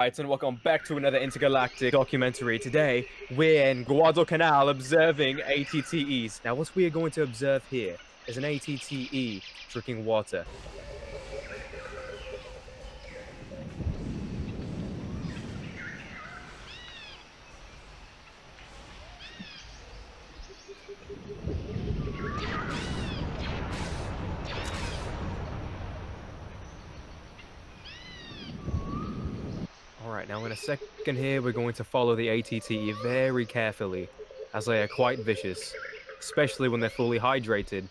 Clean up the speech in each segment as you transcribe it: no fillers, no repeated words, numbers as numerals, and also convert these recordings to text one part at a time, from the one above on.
Right, and welcome back to another intergalactic documentary. Today, we're in Guadalcanal observing ATTEs. Now, what we are going to observe here is an ATTE drinking water. Alright, now in a second here, we're going to follow the ATTE very carefully, as they are quite vicious, especially when they're fully hydrated.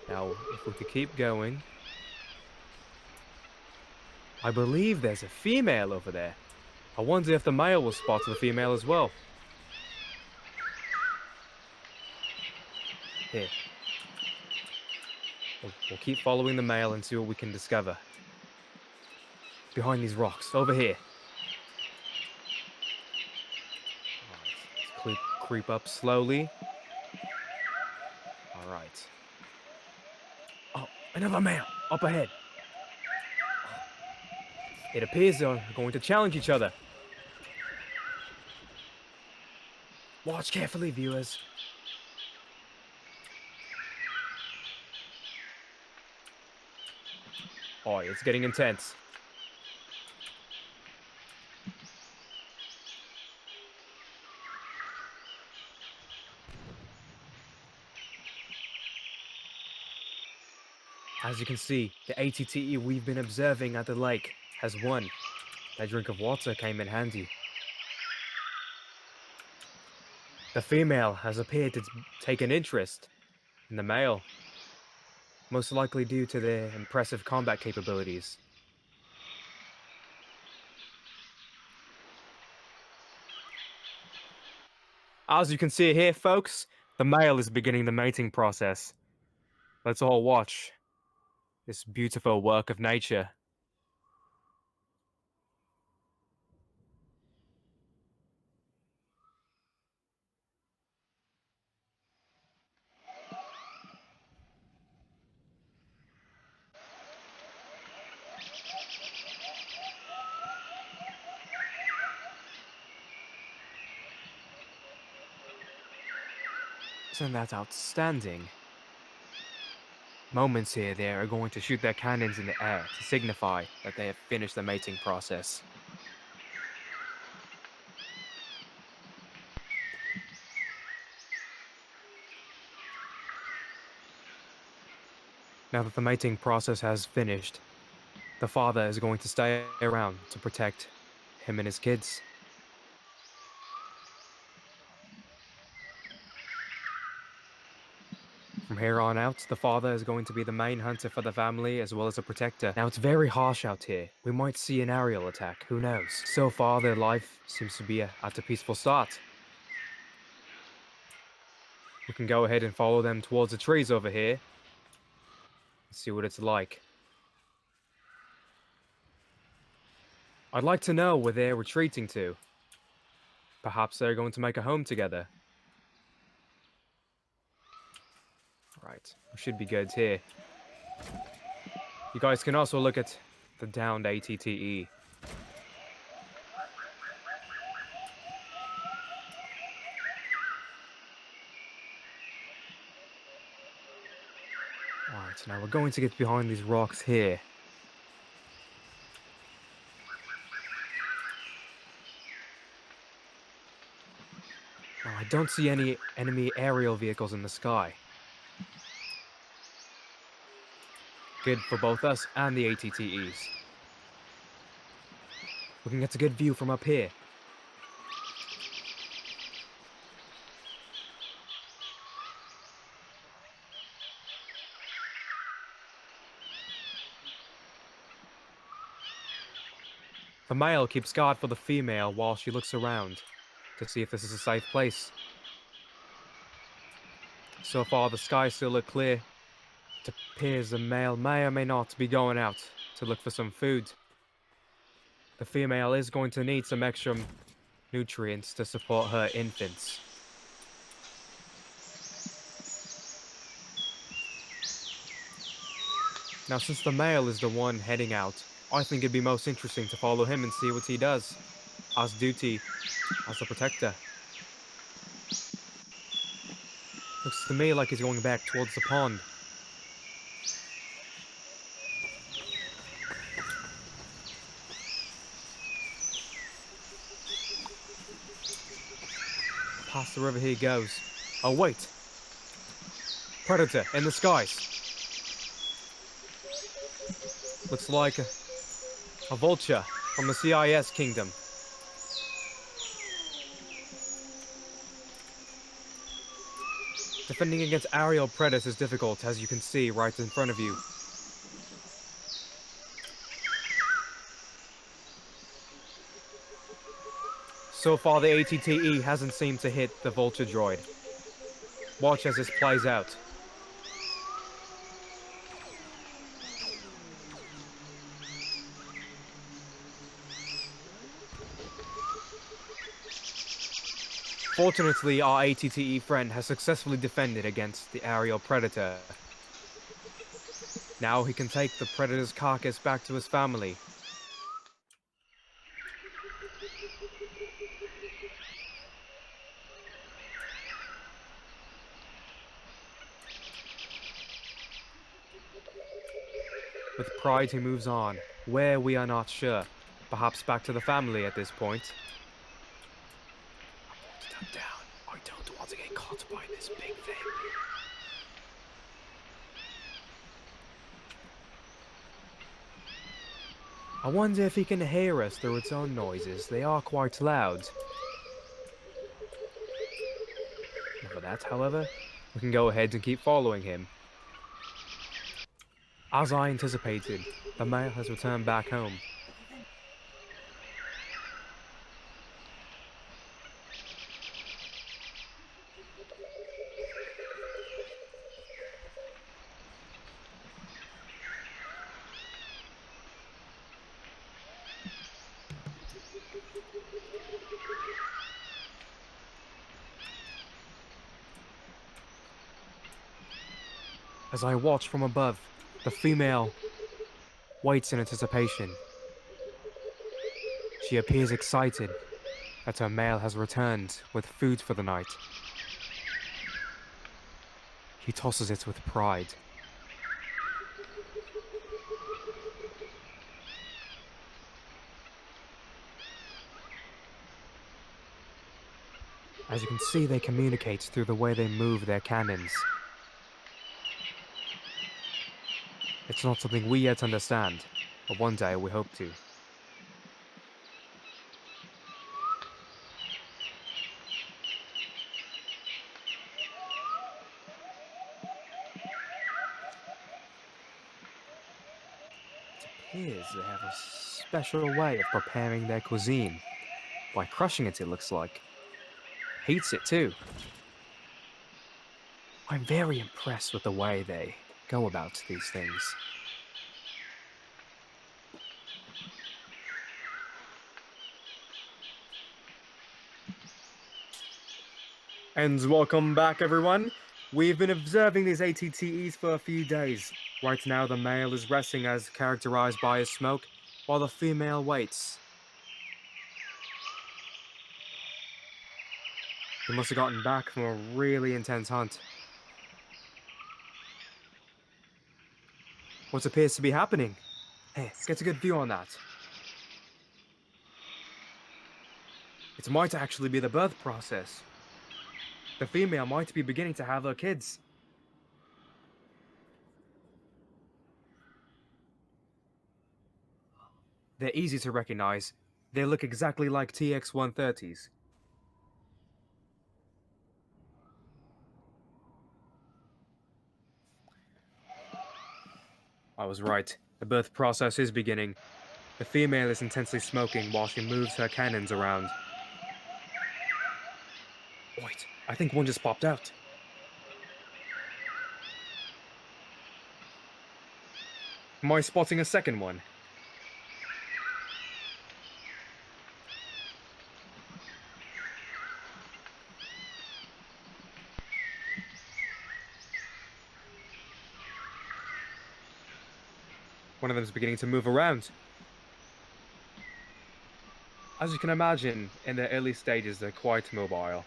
Now, if we could keep going... I believe there's a female over there. I wonder if the male will spot the female as well. Here. We'll keep following the male and see what we can discover. Behind these rocks, over here. Alright, let's creep up slowly. Alright. Oh, another male, up ahead. It appears they're going to challenge each other. Watch carefully, viewers. Oh, it's getting intense. As you can see, the ATTE we've been observing at the lake has won. That drink of water came in handy. The female has appeared to take an interest in the male, most likely due to their impressive combat capabilities. As you can see here, folks, the male is beginning the mating process. Let's all watch this beautiful work of nature. Isn't that outstanding? Moments here, they are going to shoot their cannons in the air to signify that they have finished the mating process. Now that the mating process has finished, the father is going to stay around to protect him and his kids. From here on out, the father is going to be the main hunter for the family as well as a protector. Now it's very harsh out here. We might see an aerial attack, who knows? So far their life seems to be at a peaceful start. We can go ahead and follow them towards the trees over here. And see what it's like. I'd like to know where they're retreating to. Perhaps they're going to make a home together. Right, we should be good here. You guys can also look at the downed ATTE. Alright, now we're going to get behind these rocks here. Now, I don't see any enemy aerial vehicles in the sky. Good for both us and the ATTEs. We can get a good view from up here. The male keeps guard for the female while she looks around to see if this is a safe place. So far, the skies still look clear. It appears the male may or may not be going out to look for some food. The female is going to need some extra nutrients to support her infants. Now, since the male is the one heading out, I think it'd be most interesting to follow him and see what he does. As duty, as a protector. Looks to me like he's going back towards the pond. Past the river he goes. Oh, wait! Predator in the skies! Looks like a vulture from the CIS kingdom. Defending against aerial predators is difficult, as you can see right in front of you. So far, the ATTE hasn't seemed to hit the vulture droid. Watch as this plays out. Fortunately, our ATTE friend has successfully defended against the aerial predator. Now he can take the predator's carcass back to his family. With pride he moves on, where we are not sure. Perhaps back to the family at this point. I'm going to duck down. I don't want to get caught by this big thing. I wonder if he can hear us through its own noises. They are quite loud. For that, however, we can go ahead and keep following him. As I anticipated, the male has returned back home. As I watch from above, the female waits in anticipation. She appears excited that her male has returned with food for the night. He tosses it with pride. As you can see, they communicate through the way they move their cannons. It's not something we yet understand, but one day we hope to. It appears they have a special way of preparing their cuisine. By crushing it, it looks like. Heats it too. I'm very impressed with the way they go about these things. And welcome back, everyone. We've been observing these ATTEs for a few days. Right now, the male is resting as characterized by his smoke, while the female waits. He must have gotten back from a really intense hunt. What appears to be happening? Hey, let's get a good view on that. It might actually be the birth process. The female might be beginning to have her kids. They're easy to recognize. They look exactly like TX-130s. I was right. The birth process is beginning. The female is intensely smoking while she moves her cannons around. Wait, I think one just popped out. Am I spotting a second one? One of them is beginning to move around. As you can imagine, in the early stages, they're quite mobile.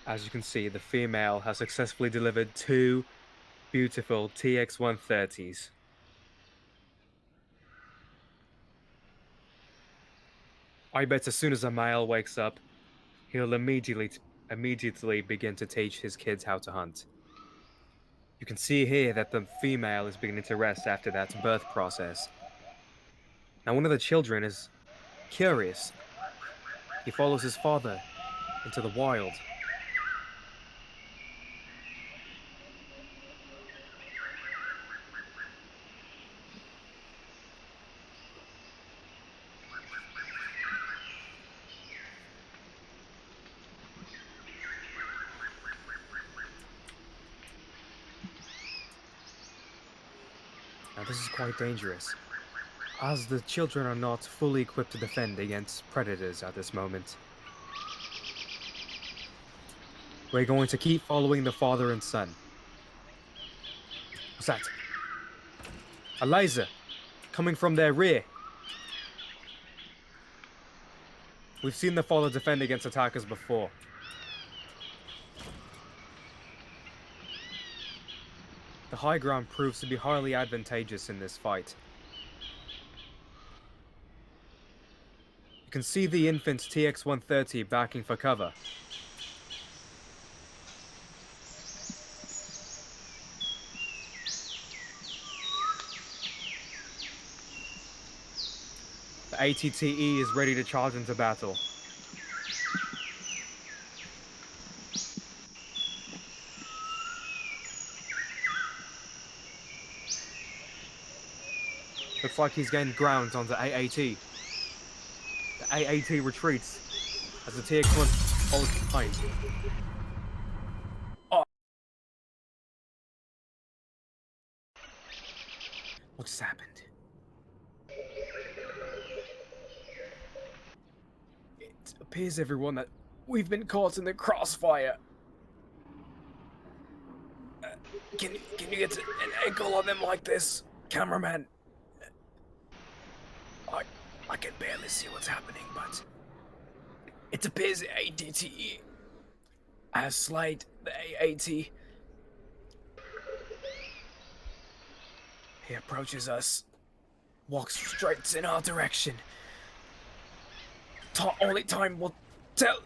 As you can see, the female has successfully delivered 2 beautiful TX-130s. I bet as soon as a male wakes up, he'll immediately begin to teach his kids how to hunt. You can see here that the female is beginning to rest after that birth process. Now one of the children is curious. He follows his father into the wild. Now this is quite dangerous, as the children are not fully equipped to defend against predators at this moment. We're going to keep following the father and son. What's that? A laser coming from their rear. We've seen the father defend against attackers before. The high ground proves to be highly advantageous in this fight. You can see the infant's TX-130 backing for cover. The ATTE is ready to charge into battle. Looks like he's gained ground on the AAT. The AAT retreats as the TX-1 follows behind. Oh. What just happened? It appears, everyone, that we've been caught in the crossfire. Can you get an angle on them like this, cameraman? I can barely see what's happening, but it appears the ATTE has slayed the AAT. He approaches us, walks straight in our direction. Only time will tell.